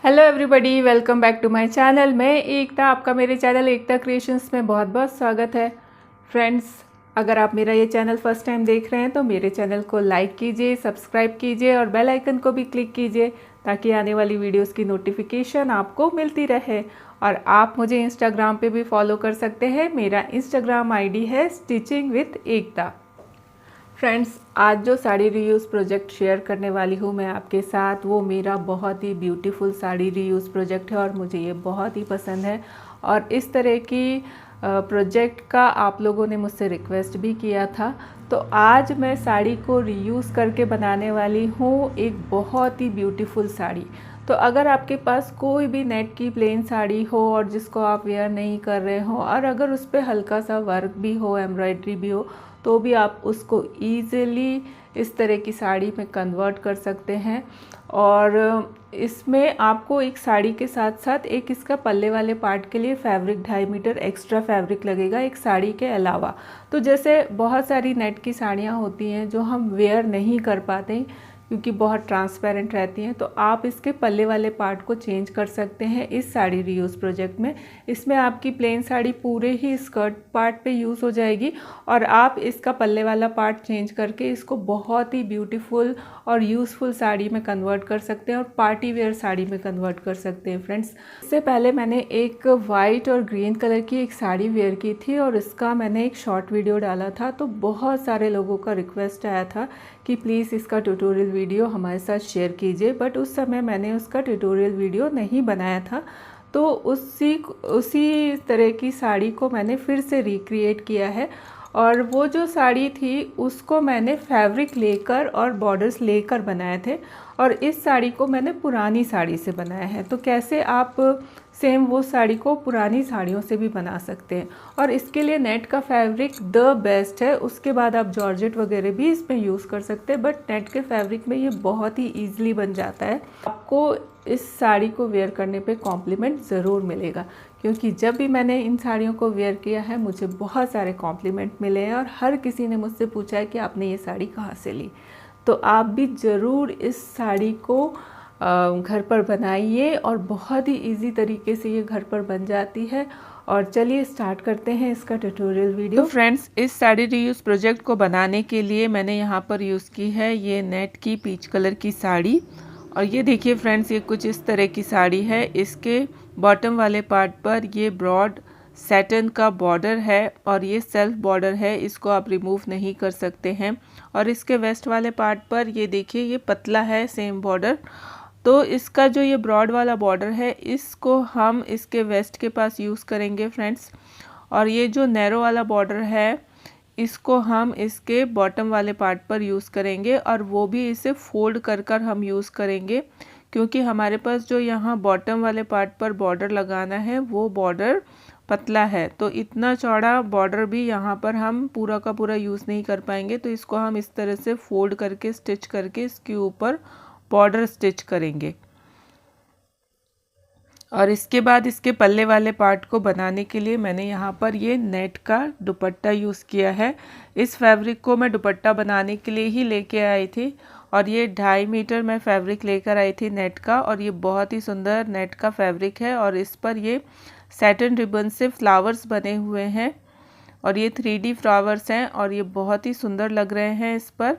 Hello everybody, welcome back to my channel. मैं एकता, आपका मेरे चैनल एकता क्रिएशंस में बहुत बहुत स्वागत है। फ्रेंड्स, अगर आप मेरा ये चैनल फर्स्ट टाइम देख रहे हैं तो मेरे चैनल को लाइक कीजिए, सब्सक्राइब कीजिए और बेल आइकन को भी क्लिक कीजिए ताकि आने वाली वीडियोस की नोटिफिकेशन आपको मिलती रहे। और आप मुझे इंस्टाग्राम पे भी फॉलो कर सकते हैं। मेरा इंस्टाग्राम आईडी है स्टिचिंग विथ एकता। फ्रेंड्स, आज जो साड़ी रीयूज़ प्रोजेक्ट शेयर करने वाली हूँ मैं आपके साथ, वो मेरा बहुत ही ब्यूटीफुल साड़ी रीयूज़ प्रोजेक्ट है और मुझे ये बहुत ही पसंद है। और इस तरह की प्रोजेक्ट का आप लोगों ने मुझसे रिक्वेस्ट भी किया था, तो आज मैं साड़ी को रीयूज़ करके बनाने वाली हूँ एक बहुत ही ब्यूटीफुल साड़ी। तो अगर आपके पास कोई भी नेट की प्लेन साड़ी हो और जिसको आप वेयर नहीं कर रहे हो और अगर उस पर हल्का सा वर्क भी हो, एम्ब्रॉयडरी भी हो, तो भी आप उसको ईज़िली इस तरह की साड़ी में कन्वर्ट कर सकते हैं। और इसमें आपको एक साड़ी के साथ साथ एक इसका पल्ले वाले पार्ट के लिए फैब्रिक 2.5 मीटर एक्स्ट्रा फैब्रिक लगेगा एक साड़ी के अलावा। तो जैसे बहुत सारी नेट की साड़ियाँ होती हैं जो हम वेयर नहीं कर पाते क्योंकि बहुत ट्रांसपेरेंट रहती हैं, तो आप इसके पल्ले वाले पार्ट को चेंज कर सकते हैं इस साड़ी रीयूज़ प्रोजेक्ट में। इसमें आपकी प्लेन साड़ी पूरे ही स्कर्ट पार्ट पे यूज़ हो जाएगी और आप इसका पल्ले वाला पार्ट चेंज करके इसको बहुत ही ब्यूटीफुल और यूज़फुल साड़ी में कन्वर्ट कर सकते हैं और पार्टी वेयर साड़ी में कन्वर्ट कर सकते हैं। फ्रेंड्स, इससे पहले मैंने एक वाइट और ग्रीन कलर की एक साड़ी वेयर की थी और इसका मैंने एक शॉर्ट वीडियो डाला था। तो बहुत सारे लोगों का रिक्वेस्ट आया था कि प्लीज़ इसका ट्यूटोरियल वीडियो हमारे साथ शेयर कीजिए, बट उस समय मैंने उसका ट्यूटोरियल वीडियो नहीं बनाया था। तो उसी तरह की साड़ी को मैंने फिर से रिक्रिएट किया है और वो जो साड़ी थी उसको मैंने फैब्रिक लेकर और बॉर्डर्स लेकर बनाए थे और इस साड़ी को मैंने पुरानी साड़ी से बनाया है। तो कैसे आप सेम वो साड़ी को पुरानी साड़ियों से भी बना सकते हैं। और इसके लिए नेट का फैब्रिक द बेस्ट है। उसके बाद आप जॉर्जेट वगैरह भी इसमें यूज़ कर सकते हैं, बट नेट के फैब्रिक में ये बहुत ही ईजिली बन जाता है। आपको इस साड़ी को वेयर करने पे कॉम्प्लीमेंट ज़रूर मिलेगा, क्योंकि जब भी मैंने इन साड़ियों को वेयर किया है मुझे बहुत सारे कॉम्प्लीमेंट मिले हैं और हर किसी ने मुझसे पूछा है कि आपने ये साड़ी कहाँ से ली। तो आप भी ज़रूर इस साड़ी को घर पर बनाइए और बहुत ही इजी तरीके से ये घर पर बन जाती है। और चलिए स्टार्ट करते हैं इसका ट्यूटोरियल वीडियो। तो फ्रेंड्स, इस साड़ी रीयूज़ प्रोजेक्ट को बनाने के लिए मैंने यहाँ पर यूज़ की है ये नेट की पीच कलर की साड़ी। और ये देखिए फ्रेंड्स, ये कुछ इस तरह की साड़ी है। इसके बॉटम वाले पार्ट पर ये ब्रॉड सैटन का बॉर्डर है और ये सेल्फ बॉर्डर है, इसको आप रिमूव नहीं कर सकते हैं। और इसके वेस्ट वाले पार्ट पर ये देखिए ये पतला है सेम बॉर्डर। तो इसका जो ये ब्रॉड वाला बॉर्डर है इसको हम इसके वेस्ट के पास यूज़ करेंगे फ्रेंड्स। और ये जो नैरो वाला बॉर्डर है इसको हम इसके बॉटम वाले पार्ट पर यूज़ करेंगे और वो भी इसे फोल्ड कर कर हम यूज़ करेंगे, क्योंकि हमारे पास जो यहाँ बॉटम वाले पार्ट पर बॉर्डर लगाना है वो बॉर्डर पतला है। तो इतना चौड़ा बॉर्डर भी यहाँ पर हम पूरा का पूरा यूज़ नहीं कर पाएंगे। तो इसको हम इस तरह से फोल्ड करके स्टिच करके इसके ऊपर बॉर्डर स्टिच करेंगे। और इसके बाद इसके पल्ले वाले पार्ट को बनाने के लिए मैंने यहाँ पर ये नेट का दुपट्टा यूज़ किया है। इस फैब्रिक को मैं दुपट्टा बनाने के लिए ही लेके आई थी और ये 2.5 मीटर मैं फैब्रिक लेकर आई थी नेट का। और ये बहुत ही सुंदर नेट का फैब्रिक है और इस पर ये सैटिन रिबन से फ्लावर्स बने हुए हैं और ये 3D फ्लावर्स हैं और ये बहुत ही सुंदर लग रहे हैं इस पर।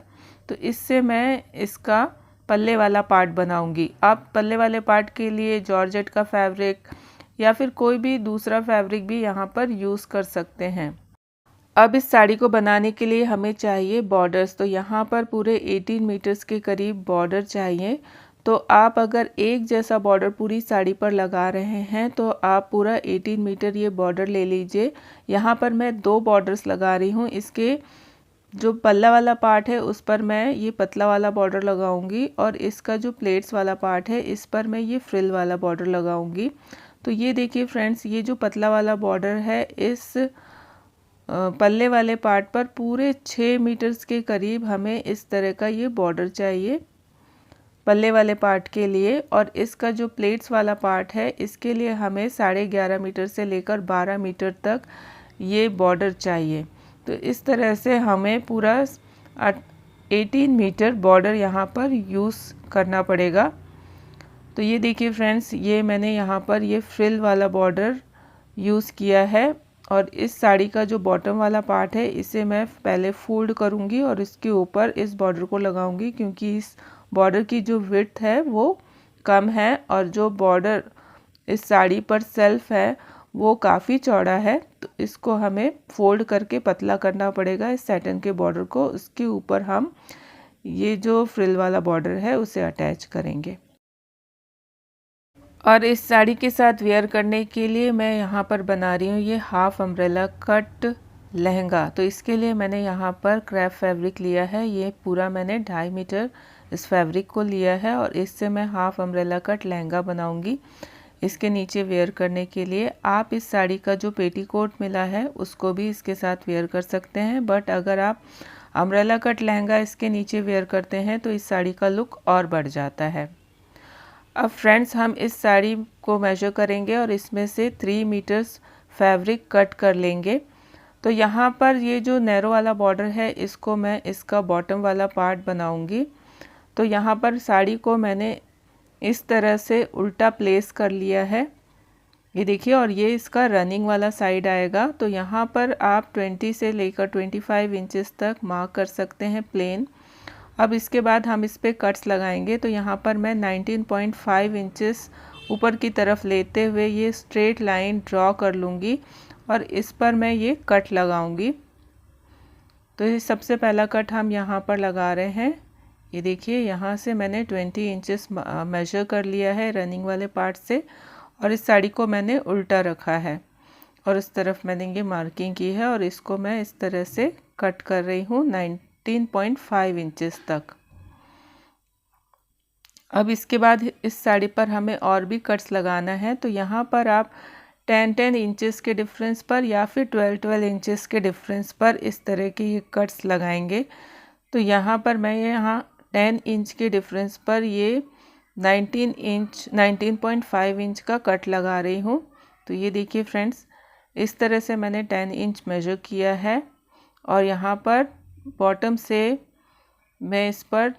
तो इससे मैं इसका पल्ले वाला पार्ट बनाऊंगी। आप पल्ले वाले पार्ट के लिए जॉर्जेट का फैब्रिक या फिर कोई भी दूसरा फैब्रिक भी यहाँ पर यूज़ कर सकते हैं। अब इस साड़ी को बनाने के लिए हमें चाहिए बॉर्डर्स। तो यहाँ पर पूरे 18 मीटर्स के करीब बॉर्डर चाहिए। तो आप अगर एक जैसा बॉर्डर पूरी साड़ी पर लगा रहे हैं तो आप पूरा 18 मीटर ये बॉर्डर ले लीजिए। यहाँ पर मैं 2 बॉर्डर्स लगा रही हूँ। इसके जो पल्ला वाला पार्ट है उस पर मैं ये पतला वाला बॉर्डर लगाऊंगी और इसका जो प्लेट्स वाला पार्ट है इस पर मैं ये फ्रिल वाला बॉर्डर लगाऊंगी। तो ये देखिए फ्रेंड्स, ये जो पतला वाला बॉर्डर है इस पल्ले वाले पार्ट पर पूरे 6 मीटर्स के करीब हमें इस तरह का ये बॉर्डर चाहिए पल्ले वाले पार्ट के लिए। और इसका जो प्लेट्स वाला पार्ट है इसके लिए हमें 11.5 मीटर से लेकर 12 मीटर तक ये बॉर्डर चाहिए। तो इस तरह से हमें पूरा 18 मीटर बॉर्डर यहाँ पर यूज़ करना पड़ेगा। तो ये देखिए फ्रेंड्स, ये मैंने यहाँ पर ये फ्रिल वाला बॉर्डर यूज़ किया है और इस साड़ी का जो बॉटम वाला पार्ट है इसे मैं पहले फोल्ड करूँगी और इसके ऊपर इस बॉर्डर को लगाऊंगी, क्योंकि इस बॉर्डर की जो विड्थ है वो कम है और जो बॉर्डर इस साड़ी पर सेल्फ है वो काफ़ी चौड़ा है। तो इसको हमें फोल्ड करके पतला करना पड़ेगा इस सैटिन के बॉर्डर को। उसके ऊपर हम ये जो फ्रिल वाला बॉर्डर है उसे अटैच करेंगे। और इस साड़ी के साथ वेयर करने के लिए मैं यहाँ पर बना रही हूँ ये हाफ अम्ब्रेला कट लहंगा। तो इसके लिए मैंने यहाँ पर क्रेप फैब्रिक लिया है। ये पूरा मैंने 2.5 मीटर इस फैब्रिक को लिया है और इससे मैं हाफ अम्ब्रेला कट लहंगा बनाऊँगी इसके नीचे वेयर करने के लिए। आप इस साड़ी का जो पेटीकोट मिला है उसको भी इसके साथ वेयर कर सकते हैं, बट अगर आप अम्ब्रेला कट लहंगा इसके नीचे वेयर करते हैं तो इस साड़ी का लुक और बढ़ जाता है। अब फ्रेंड्स, हम इस साड़ी को मेजर करेंगे और इसमें से 3 मीटर्स फैब्रिक कट कर लेंगे। तो यहाँ पर ये जो नैरो वाला बॉर्डर है इसको मैं इसका बॉटम वाला पार्ट बनाऊंगी। तो यहाँ पर साड़ी को मैंने इस तरह से उल्टा प्लेस कर लिया है, ये देखिए, और ये इसका रनिंग वाला साइड आएगा। तो यहाँ पर आप 20 से लेकर 25 इंचेस तक मार्क कर सकते हैं प्लेन। अब इसके बाद हम इस पर कट्स लगाएंगे। तो यहाँ पर मैं 19.5 इंचेस ऊपर की तरफ लेते हुए ये स्ट्रेट लाइन ड्रॉ कर लूँगी और इस पर मैं ये कट लगाऊंगी। तो ये सबसे पहला कट हम यहाँ पर लगा रहे हैं। ये देखिए, यहाँ से मैंने 20 इंचेस मेजर कर लिया है रनिंग वाले पार्ट से और इस साड़ी को मैंने उल्टा रखा है और इस तरफ मैंने ये मार्किंग की है और इसको मैं इस तरह से कट कर रही हूँ 19.5 इंचेस तक। अब इसके बाद इस साड़ी पर हमें और भी कट्स लगाना है। तो यहाँ पर आप 10 इंचेस के डिफरेंस पर या फिर 12 इंचेस के डिफरेंस पर इस तरह के ये कट्स लगाएंगे। तो यहाँ पर मैं यहाँ 10 इंच के डिफरेंस पर ये 19.5 इंच का कट लगा रही हूँ। तो ये देखिए फ्रेंड्स, इस तरह से मैंने 10 इंच मेजर किया है और यहाँ पर बॉटम से मैं इस पर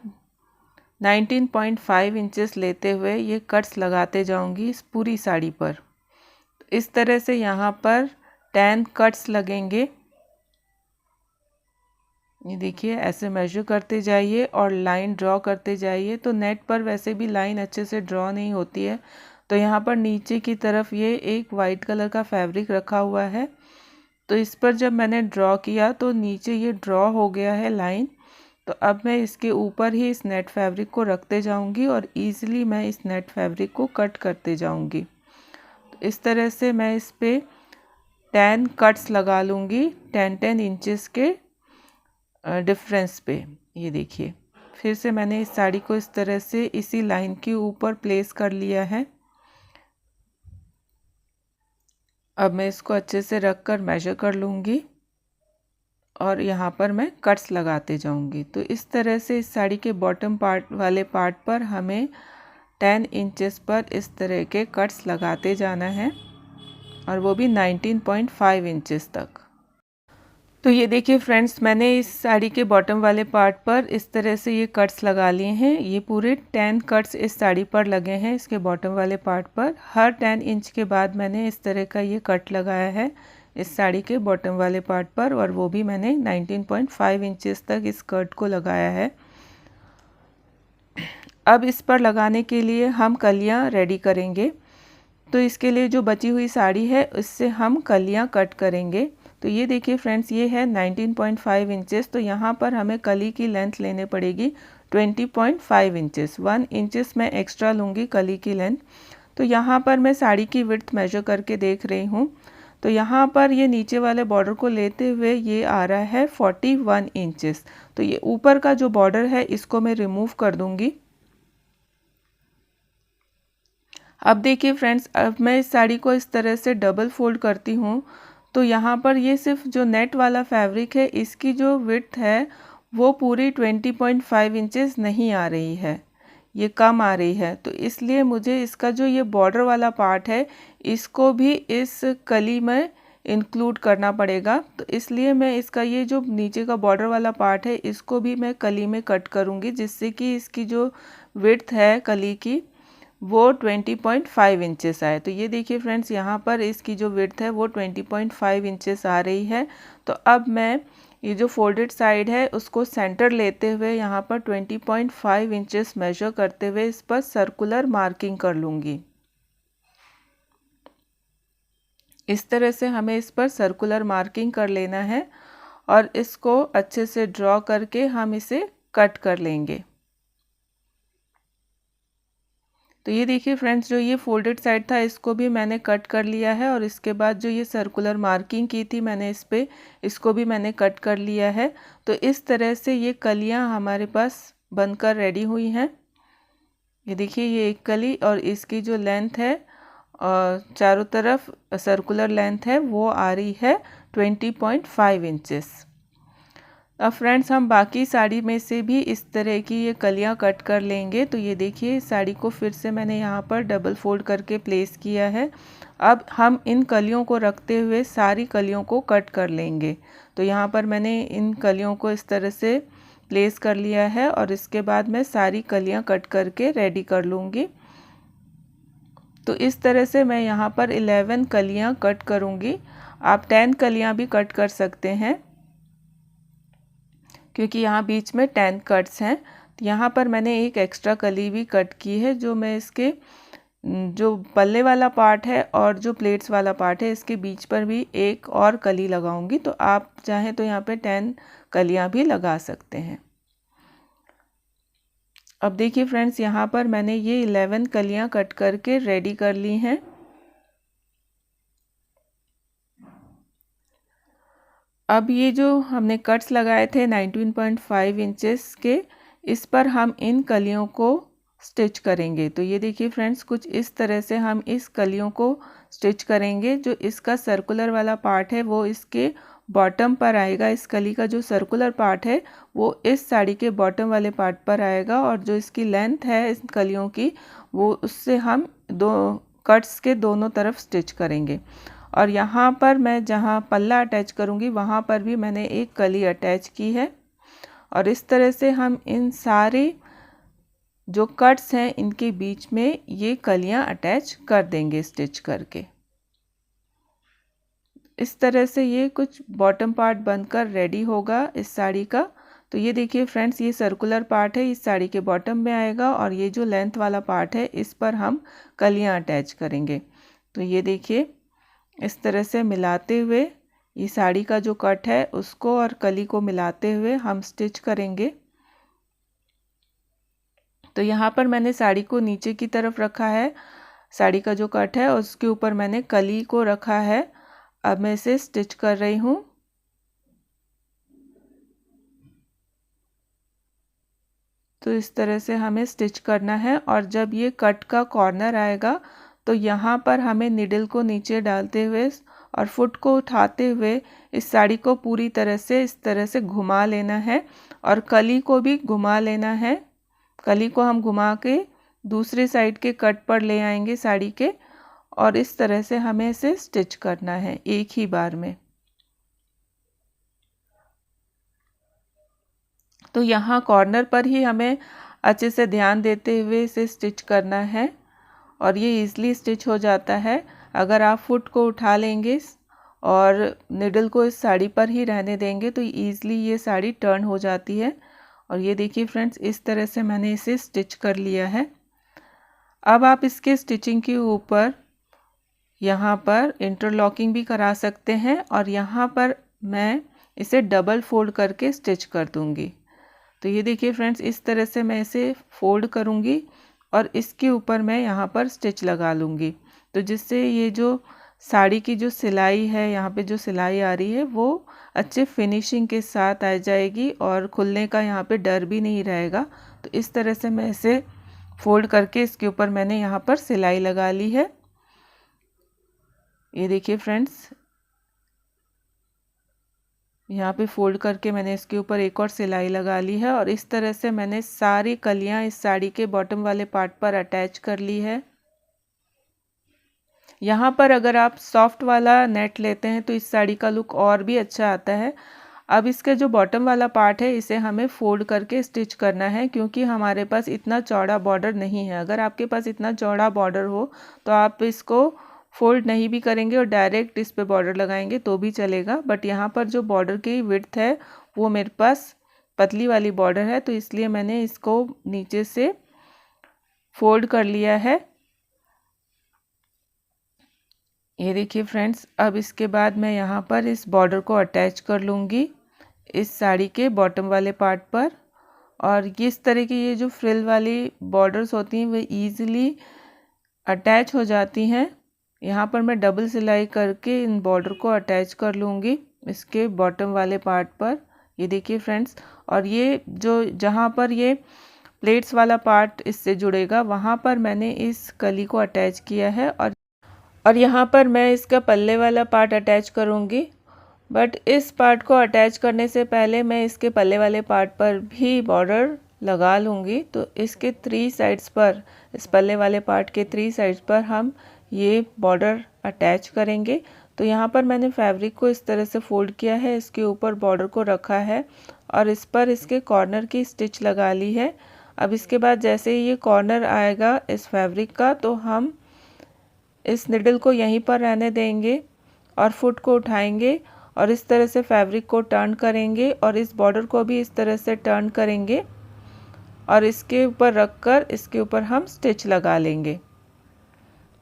19.5 इंचेस लेते हुए ये कट्स लगाते जाऊँगी इस पूरी साड़ी पर। इस तरह से यहाँ पर 10 कट्स लगेंगे। ये देखिए, ऐसे मेजर करते जाइए और लाइन ड्रॉ करते जाइए। तो नेट पर वैसे भी लाइन अच्छे से ड्रॉ नहीं होती है। तो यहाँ पर नीचे की तरफ ये एक वाइट कलर का फैब्रिक रखा हुआ है, तो इस पर जब मैंने ड्रॉ किया तो नीचे ये ड्रॉ हो गया है लाइन। तो अब मैं इसके ऊपर ही इस नेट फैब्रिक को रखते जाऊँगी और ईज़िली मैं इस नेट फैब्रिक को कट करते जाऊँगी। तो इस तरह से मैं इस पर 10 कट्स लगा लूँगी 10 इंचेस के डिफरेंस पे। ये देखिए, फिर से मैंने इस साड़ी को इस तरह से इसी लाइन के ऊपर प्लेस कर लिया है। अब मैं इसको अच्छे से रख कर मेजर कर लूँगी और यहाँ पर मैं कट्स लगाते जाऊँगी। तो इस तरह से इस साड़ी के बॉटम पार्ट वाले पार्ट पर हमें 10 इंचेस पर इस तरह के कट्स लगाते जाना है और वो भी 19.5 इंचेस तक। तो ये देखिए फ्रेंड्स, मैंने इस साड़ी के बॉटम वाले पार्ट पर इस तरह से ये कट्स लगा लिए हैं। ये पूरे 10 कट्स इस साड़ी पर लगे हैं इसके बॉटम वाले पार्ट पर। हर 10 इंच के बाद मैंने इस तरह का ये कट लगाया है इस साड़ी के बॉटम वाले पार्ट पर और वो भी मैंने 19.5 इंचेस तक इस कट को लगाया है। अब इस पर लगाने के लिए हम कलियाँ रेडी करेंगे। तो इसके लिए जो बची हुई साड़ी है उससे हम कलियाँ कट करेंगे। तो ये देखिए फ्रेंड्स, ये है 19.5 इंचेस। तो यहाँ पर हमें कली की लेंथ लेने पड़ेगी 20.5 इंचेस। 1 इंचेस मैं एक्स्ट्रा लूँगी कली की लेंथ। तो यहाँ पर मैं साड़ी की विड्थ मेजर करके देख रही हूँ। तो यहाँ पर ये नीचे वाले बॉर्डर को लेते हुए ये आ रहा है 41 इंचेस। तो ये ऊपर का जो बॉर्डर है इसको मैं रिमूव कर दूँगी। अब देखिए फ्रेंड्स, अब मैं इस साड़ी को इस तरह से डबल फोल्ड करती हूँ। तो यहाँ पर ये सिर्फ जो नेट वाला फैब्रिक है इसकी जो विड्थ है वो पूरी 20.5 इंचेस नहीं आ रही है, ये कम आ रही है। तो इसलिए मुझे इसका जो ये बॉर्डर वाला पार्ट है इसको भी इस कली में इंक्लूड करना पड़ेगा। तो इसलिए मैं इसका ये जो नीचे का बॉर्डर वाला पार्ट है इसको भी मैं कली में कट करूँगी, जिससे कि इसकी जो विड्थ है कली की वो 20.5 इंचेस आए। तो ये देखिए फ्रेंड्स, यहाँ पर इसकी जो विड्थ है वो 20.5 इंचेस आ रही है। तो अब मैं ये जो फोल्डेड साइड है उसको सेंटर लेते हुए यहाँ पर 20.5 इंचेस मेजर करते हुए इस पर सर्कुलर मार्किंग कर लूँगी। इस तरह से हमें इस पर सर्कुलर मार्किंग कर लेना है और इसको अच्छे से ड्रॉ करके हम इसे कट कर लेंगे। तो ये देखिए फ्रेंड्स, जो ये फोल्डेड साइड था इसको भी मैंने कट कर लिया है और इसके बाद जो ये सर्कुलर मार्किंग की थी मैंने इस पे, इसको भी मैंने कट कर लिया है। तो इस तरह से ये कलियां हमारे पास बनकर रेडी हुई हैं। ये देखिए, ये एक कली और इसकी जो लेंथ है और चारों तरफ सर्कुलर लेंथ है वो आ रही है 20.5 इंचेस। अब फ्रेंड्स, हम बाकी साड़ी में से भी इस तरह की ये कलियां कट कर लेंगे। तो ये देखिए, साड़ी को फिर से मैंने यहाँ पर डबल फोल्ड करके प्लेस किया है। अब हम इन कलियों को रखते हुए सारी कलियों को कट कर लेंगे। तो यहाँ पर मैंने इन कलियों को इस तरह से प्लेस कर लिया है और इसके बाद मैं सारी कलियां कट करके रेडी कर लूँगी। तो इस तरह से मैं यहाँ पर 11 कलियां कट करूँगी। आप 10 कलियां भी कट कर सकते हैं क्योंकि यहाँ बीच में 10 कट्स हैं। तो यहाँ पर मैंने एक एक्स्ट्रा कली भी कट की है, जो मैं इसके जो पल्ले वाला पार्ट है और जो प्लेट्स वाला पार्ट है इसके बीच पर भी एक और कली लगाऊंगी। तो आप चाहें तो यहाँ पे 10 कलियां भी लगा सकते हैं। अब देखिए फ्रेंड्स, यहाँ पर मैंने ये 11 कलियां कट करके रेडी कर ली हैं। अब ये जो हमने कट्स लगाए थे 19.5 इंचेस के, इस पर हम इन कलियों को स्टिच करेंगे। तो ये देखिए फ्रेंड्स, कुछ इस तरह से हम इस कलियों को स्टिच करेंगे। जो इसका सर्कुलर वाला पार्ट है वो इसके बॉटम पर आएगा। इस कली का जो सर्कुलर पार्ट है वो इस साड़ी के बॉटम वाले पार्ट पर आएगा और जो इसकी लेंथ है इस कलियों की वो उससे हम दो कट्स के दोनों तरफ स्टिच करेंगे। और यहाँ पर मैं जहाँ पल्ला अटैच करूँगी वहाँ पर भी मैंने एक कली अटैच की है और इस तरह से हम इन सारे जो कट्स हैं इनके बीच में ये कलियां अटैच कर देंगे स्टिच करके। इस तरह से ये कुछ बॉटम पार्ट बनकर रेडी होगा इस साड़ी का। तो ये देखिए फ्रेंड्स, ये सर्कुलर पार्ट है इस साड़ी के बॉटम में आएगा और ये जो लेंथ वाला पार्ट है इस पर हम कलियां अटैच करेंगे। तो ये देखिए, इस तरह से मिलाते हुए ये साड़ी का जो कट है उसको और कली को मिलाते हुए हम स्टिच करेंगे। तो यहाँ पर मैंने साड़ी को नीचे की तरफ रखा है, साड़ी का जो कट है उसके ऊपर मैंने कली को रखा है। अब मैं इसे स्टिच कर रही हूँ। तो इस तरह से हमें स्टिच करना है और जब ये कट का कॉर्नर आएगा तो यहाँ पर हमें निडल को नीचे डालते हुए और फुट को उठाते हुए इस साड़ी को पूरी तरह से इस तरह से घुमा लेना है और कली को भी घुमा लेना है। कली को हम घुमा के दूसरे साइड के कट पर ले आएंगे साड़ी के और इस तरह से हमें इसे स्टिच करना है एक ही बार में। तो यहाँ कॉर्नर पर ही हमें अच्छे से ध्यान देते हुए इसे स्टिच करना है और ये इजीली स्टिच हो जाता है। अगर आप फुट को उठा लेंगे और निडल को इस साड़ी पर ही रहने देंगे तो ईज़िली ये साड़ी टर्न हो जाती है। और ये देखिए फ्रेंड्स, इस तरह से मैंने इसे स्टिच कर लिया है। अब आप इसके स्टिचिंग के ऊपर यहाँ पर इंटरलॉकिंग भी करा सकते हैं और यहाँ पर मैं इसे डबल फोल्ड करके स्टिच कर दूँगी। तो ये देखिए फ्रेंड्स, इस तरह से मैं इसे फोल्ड करूँगी और इसके ऊपर मैं यहाँ पर स्टिच लगा लूँगी। तो जिससे ये जो साड़ी की जो सिलाई है, यहाँ पे जो सिलाई आ रही है वो अच्छे फिनिशिंग के साथ आ जाएगी और खुलने का यहाँ पे डर भी नहीं रहेगा। तो इस तरह से मैं इसे फोल्ड करके इसके ऊपर मैंने यहाँ पर सिलाई लगा ली है। ये देखिए फ्रेंड्स, यहाँ पे फोल्ड करके मैंने इसके ऊपर एक और सिलाई लगा ली है और इस तरह से मैंने सारी कलियाँ इस साड़ी के बॉटम वाले पार्ट पर अटैच कर ली है। यहाँ पर अगर आप सॉफ्ट वाला नेट लेते हैं तो इस साड़ी का लुक और भी अच्छा आता है। अब इसका जो बॉटम वाला पार्ट है इसे हमें फोल्ड करके स्टिच करना है, क्योंकि हमारे पास इतना चौड़ा बॉर्डर नहीं है। अगर आपके पास इतना चौड़ा बॉर्डर हो तो आप इसको फोल्ड नहीं भी करेंगे और डायरेक्ट इस पे बॉर्डर लगाएंगे तो भी चलेगा। बट यहाँ पर जो बॉर्डर की विड्थ है वो मेरे पास पतली वाली बॉर्डर है, तो इसलिए मैंने इसको नीचे से फोल्ड कर लिया है। ये देखिए फ्रेंड्स, अब इसके बाद मैं यहाँ पर इस बॉर्डर को अटैच कर लूँगी इस साड़ी के बॉटम वाले पार्ट पर। और इस तरह की ये जो फ्रिल वाली बॉर्डर्स होती हैं वो ईज़िली अटैच हो जाती हैं। यहाँ पर मैं डबल सिलाई करके इन बॉर्डर को अटैच कर लूँगी इसके बॉटम वाले पार्ट पर। ये देखिए फ्रेंड्स, और ये जो जहाँ पर ये प्लेट्स वाला पार्ट इससे जुड़ेगा वहाँ पर मैंने इस कली को अटैच किया है। और यहाँ पर मैं इसका पल्ले वाला पार्ट अटैच करूँगी। बट इस पार्ट को अटैच करने से पहले मैं इसके पल्ले वाले पार्ट पर भी बॉर्डर लगा लूँगी। तो इसके 3 साइड्स पर, इस पल्ले वाले पार्ट के 3 साइड्स पर हम ये बॉर्डर अटैच करेंगे। तो यहाँ पर मैंने फैब्रिक को इस तरह से फोल्ड किया है, इसके ऊपर बॉर्डर को रखा है और इस पर इसके कॉर्नर की स्टिच लगा ली है। अब इसके बाद जैसे ही ये कॉर्नर आएगा इस फैब्रिक का, तो हम इस निडल को यहीं पर रहने देंगे और फुट को उठाएंगे और इस तरह से फैब्रिक को टर्न करेंगे और इस बॉर्डर को भी इस तरह से टर्न करेंगे और इसके ऊपर रखकर इसके ऊपर हम स्टिच लगा लेंगे।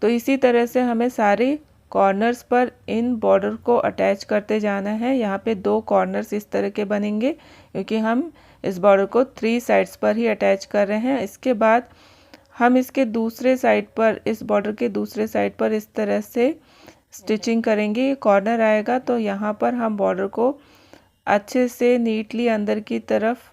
तो इसी तरह से हमें सारे कॉर्नर्स पर इन बॉर्डर को अटैच करते जाना है। यहाँ पे 2 कॉर्नर्स इस तरह के बनेंगे क्योंकि हम इस बॉर्डर को 3 साइड्स पर ही अटैच कर रहे हैं। इसके बाद हम इसके दूसरे साइड पर, इस बॉर्डर के दूसरे साइड पर इस तरह से स्टिचिंग करेंगे। ये कॉर्नर आएगा तो यहाँ पर हम बॉर्डर को अच्छे से नीटली अंदर की तरफ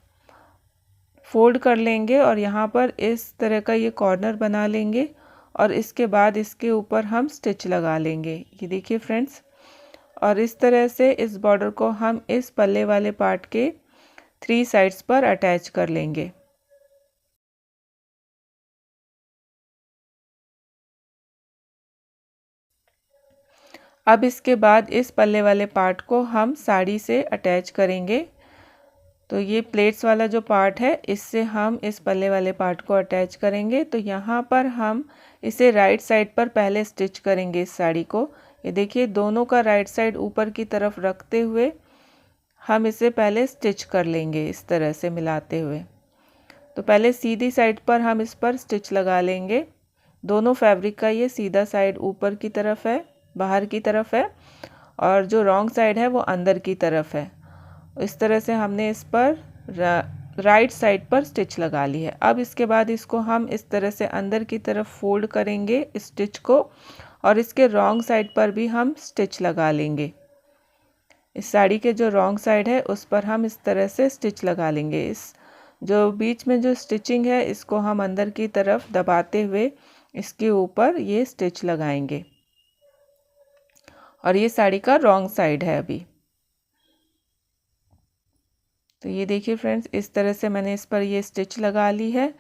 फोल्ड कर लेंगे और यहाँ पर इस तरह का ये कॉर्नर बना लेंगे और इसके बाद इसके ऊपर हम स्टिच लगा लेंगे। ये देखिए फ्रेंड्स, और इस तरह से इस बॉर्डर को हम इस पल्ले वाले पार्ट के 3 साइड्स पर अटैच कर लेंगे। अब इसके बाद इस पल्ले वाले पार्ट को हम साड़ी से अटैच करेंगे। तो ये प्लेट्स वाला जो पार्ट है इससे हम इस पल्ले वाले पार्ट को अटैच करेंगे। तो यहाँ पर हम इसे राइट साइड पर पहले स्टिच करेंगे इस साड़ी को। ये देखिए, दोनों का राइट साइड ऊपर की तरफ रखते हुए हम इसे पहले स्टिच कर लेंगे इस तरह से मिलाते हुए। तो पहले सीधी साइड पर हम इस पर स्टिच लगा लेंगे। दोनों फैब्रिक का ये सीधा साइड ऊपर की तरफ है, बाहर की तरफ है, और जो रॉन्ग साइड है वो अंदर की तरफ है। इस तरह से हमने इस पर राइट साइड पर स्टिच लगा ली है। अब इसके बाद इसको हम इस तरह से अंदर की तरफ फोल्ड करेंगे इस स्टिच को और इसके रॉन्ग साइड पर भी हम स्टिच लगा लेंगे। इस साड़ी के जो रॉन्ग साइड है उस पर हम इस तरह से स्टिच लगा लेंगे। इस जो बीच में जो स्टिचिंग है इसको हम अंदर की तरफ दबाते हुए इसके ऊपर ये स्टिच लगाएंगे और ये साड़ी का रॉन्ग साइड है अभी। तो ये देखिए फ्रेंड्स, इस तरह से मैंने इस पर ये स्टिच लगा ली है।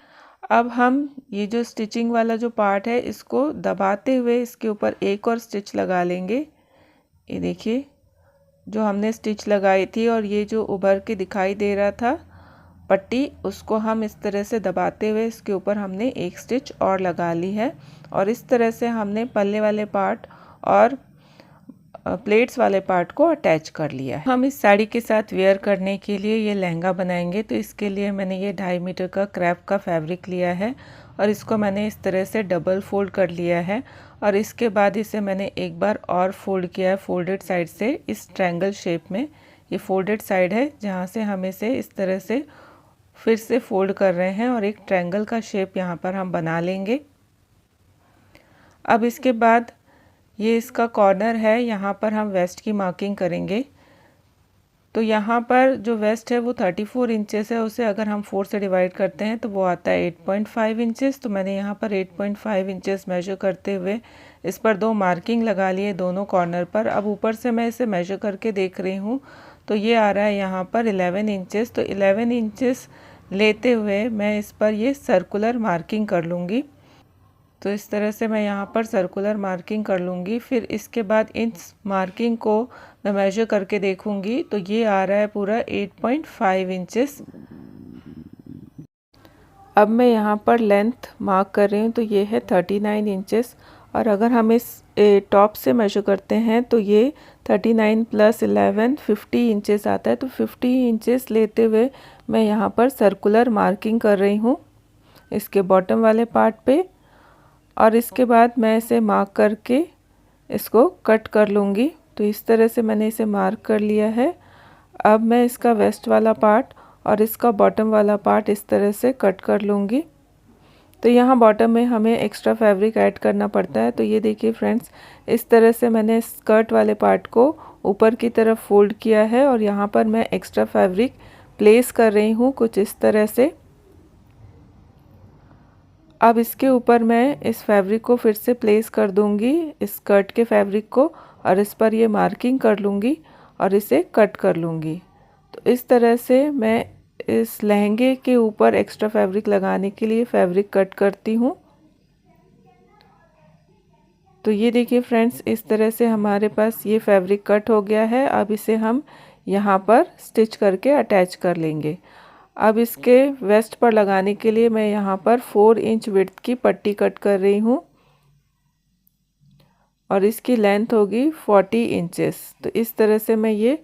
अब हम ये जो स्टिचिंग वाला जो पार्ट है इसको दबाते हुए इसके ऊपर एक और स्टिच लगा लेंगे। ये देखिए, जो हमने स्टिच लगाई थी और ये जो उभर के दिखाई दे रहा था पट्टी, उसको हम इस तरह से दबाते हुए इसके ऊपर हमने एक स्टिच और लगा ली है। और इस तरह से हमने पल्ले वाले पार्ट और प्लेट्स वाले पार्ट को अटैच कर लिया है। हम इस साड़ी के साथ वेयर करने के लिए ये लहंगा बनाएंगे। तो इसके लिए मैंने ये 2.5 मीटर का क्रेप का फैब्रिक लिया है और इसको मैंने इस तरह से डबल फोल्ड कर लिया है और इसके बाद इसे मैंने एक बार और फोल्ड किया है फोल्डेड साइड से इस ट्रायंगल शेप में। ये फोल्डेड साइड है जहाँ से हम इसे इस तरह से फिर से फोल्ड कर रहे हैं और एक ट्रायंगल का शेप यहाँ पर हम बना लेंगे। अब इसके बाद ये इसका कॉर्नर है, यहाँ पर हम वेस्ट की मार्किंग करेंगे। तो यहाँ पर जो वेस्ट है वो 34 इंचेस है, उसे अगर हम 4 से डिवाइड करते हैं तो वो आता है 8.5 इंचेस। तो मैंने यहाँ पर 8.5 इंचेस मेजर करते हुए इस पर 2 मार्किंग लगा लिए दोनों कॉर्नर पर। अब ऊपर से मैं इसे मेजर करके देख रही हूँ तो ये आ रहा है यहाँ पर 11 इंचेस। तो 11 इंचेस लेते हुए मैं इस पर ये सर्कुलर मार्किंग कर लूँगी। तो इस तरह से मैं यहाँ पर सर्कुलर मार्किंग कर लूँगी। फिर इसके बाद इस मार्किंग को मैं मेजर करके देखूँगी तो ये आ रहा है पूरा 8.5 इंचेस। अब मैं यहाँ पर लेंथ मार्क कर रही हूँ तो ये है 39 इंचेस, और अगर हम इस टॉप से मेजर करते हैं तो ये 39 + 11 50 इंचेस आता है। तो 50 इंचेस लेते हुए मैं यहाँ पर सर्कुलर मार्किंग कर रही हूँ इसके बॉटम वाले पार्ट पे, और इसके बाद मैं इसे मार्क करके इसको कट कर लूँगी। तो इस तरह से मैंने इसे मार्क कर लिया है। अब मैं इसका वेस्ट वाला पार्ट और इसका बॉटम वाला पार्ट इस तरह से कट कर लूँगी। तो यहाँ बॉटम में हमें एक्स्ट्रा फैब्रिक ऐड करना पड़ता है। तो ये देखिए फ्रेंड्स, इस तरह से मैंने स्कर्ट वाले पार्ट को ऊपर की तरफ फोल्ड किया है और यहाँ पर मैं एक्स्ट्रा फैब्रिक प्लेस कर रही हूँ कुछ इस तरह से। अब इसके ऊपर मैं इस फैब्रिक को फिर से प्लेस कर दूँगी, इस स्कर्ट के फैब्रिक को, और इस पर ये मार्किंग कर लूँगी और इसे कट कर लूँगी। तो इस तरह से मैं इस लहंगे के ऊपर एक्स्ट्रा फैब्रिक लगाने के लिए फैब्रिक कट करती हूँ। तो ये देखिए फ्रेंड्स, इस तरह से हमारे पास ये फैब्रिक कट हो गया है। अब इसे हम यहाँ पर स्टिच करके अटैच कर लेंगे। अब इसके वेस्ट पर लगाने के लिए मैं यहाँ पर 4 इंच विड्थ की पट्टी कट कर रही हूँ और इसकी लेंथ होगी 40 इंचेस। तो इस तरह से मैं ये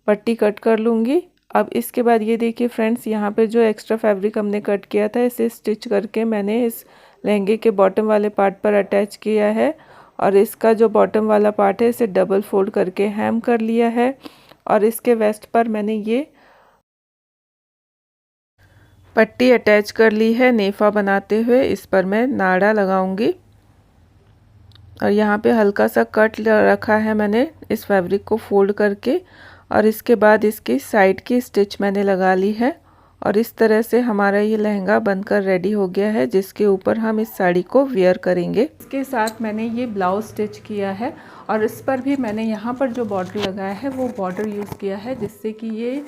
पट्टी कट कर लूँगी। अब इसके बाद ये देखिए फ्रेंड्स, यहाँ पे जो एक्स्ट्रा फैब्रिक हमने कट किया था इसे स्टिच करके मैंने इस लहंगे के बॉटम वाले पार्ट पर अटैच किया है, और इसका जो बॉटम वाला पार्ट है इसे डबल फोल्ड करके हेम कर लिया है। और इसके वेस्ट पर मैंने ये पट्टी अटैच कर ली है नेफा बनाते हुए। इस पर मैं नाड़ा लगाऊंगी और यहाँ पे हल्का सा कट रखा है मैंने इस फैब्रिक को फोल्ड करके, और इसके बाद इसकी साइड की स्टिच मैंने लगा ली है। और इस तरह से हमारा ये लहंगा बनकर रेडी हो गया है, जिसके ऊपर हम इस साड़ी को वेयर करेंगे। इसके साथ मैंने ये ब्लाउज स्टिच किया है और इस पर भी मैंने यहाँ पर जो बॉर्डर लगाया है वो बॉर्डर यूज़ किया है, जिससे कि ये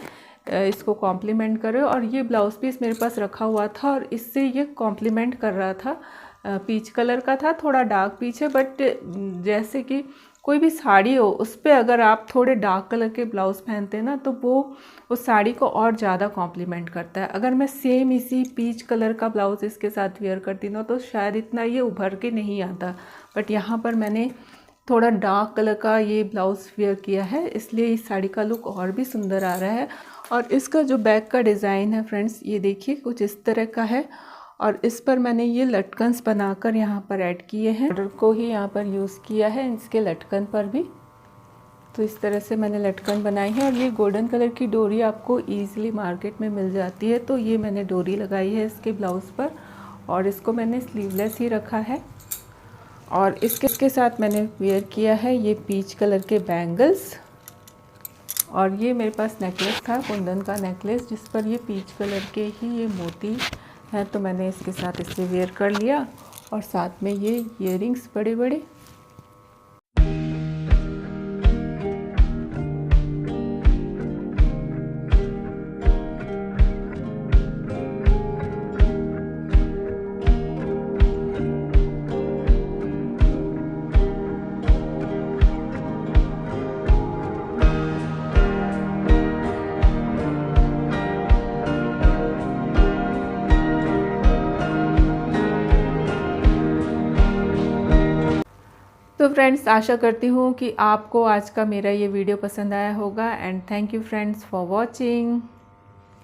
इसको कॉम्प्लीमेंट करे। और ये ब्लाउज पीस मेरे पास रखा हुआ था और इससे ये कॉम्प्लीमेंट कर रहा था। पीच कलर का था, थोड़ा डार्क पीच है, बट जैसे कि कोई भी साड़ी हो उस पर अगर आप थोड़े डार्क कलर के ब्लाउज पहनते हैं ना तो वो उस साड़ी को और ज़्यादा कॉम्प्लीमेंट करता है। अगर मैं सेम इसी पीच कलर का ब्लाउज इसके साथ वेयर करती ना तो शायद इतना ये उभर के नहीं आता, बट यहाँ पर मैंने थोड़ा डार्क कलर का ये ब्लाउज वेयर किया है, इसलिए इस साड़ी का लुक और भी सुंदर आ रहा है। और इसका जो बैक का डिज़ाइन है फ्रेंड्स, ये देखिए कुछ इस तरह का है, और इस पर मैंने ये लटकन्स बनाकर यहाँ पर ऐड किए हैं। बॉर्डर को ही यहाँ पर यूज़ किया है इसके लटकन पर भी। तो इस तरह से मैंने लटकन बनाई है, और ये गोल्डन कलर की डोरी आपको ईजिली मार्केट में मिल जाती है। तो ये मैंने डोरी लगाई है इसके ब्लाउज़ पर, और इसको मैंने स्लीवलेस ही रखा है। और इसके साथ मैंने वेयर किया है ये पीच कलर के बैंगल्स, और ये मेरे पास नेकलेस था, कुंदन का नेकलेस, जिस पर ये पीच कलर के ही ये मोती है। तो मैंने इसके साथ इसे वेयर कर लिया, और साथ में ये इयररिंग्स बड़े बड़े। तो फ्रेंड्स, आशा करती हूँ कि आपको आज का मेरा ये वीडियो पसंद आया होगा, and thank you friends for watching.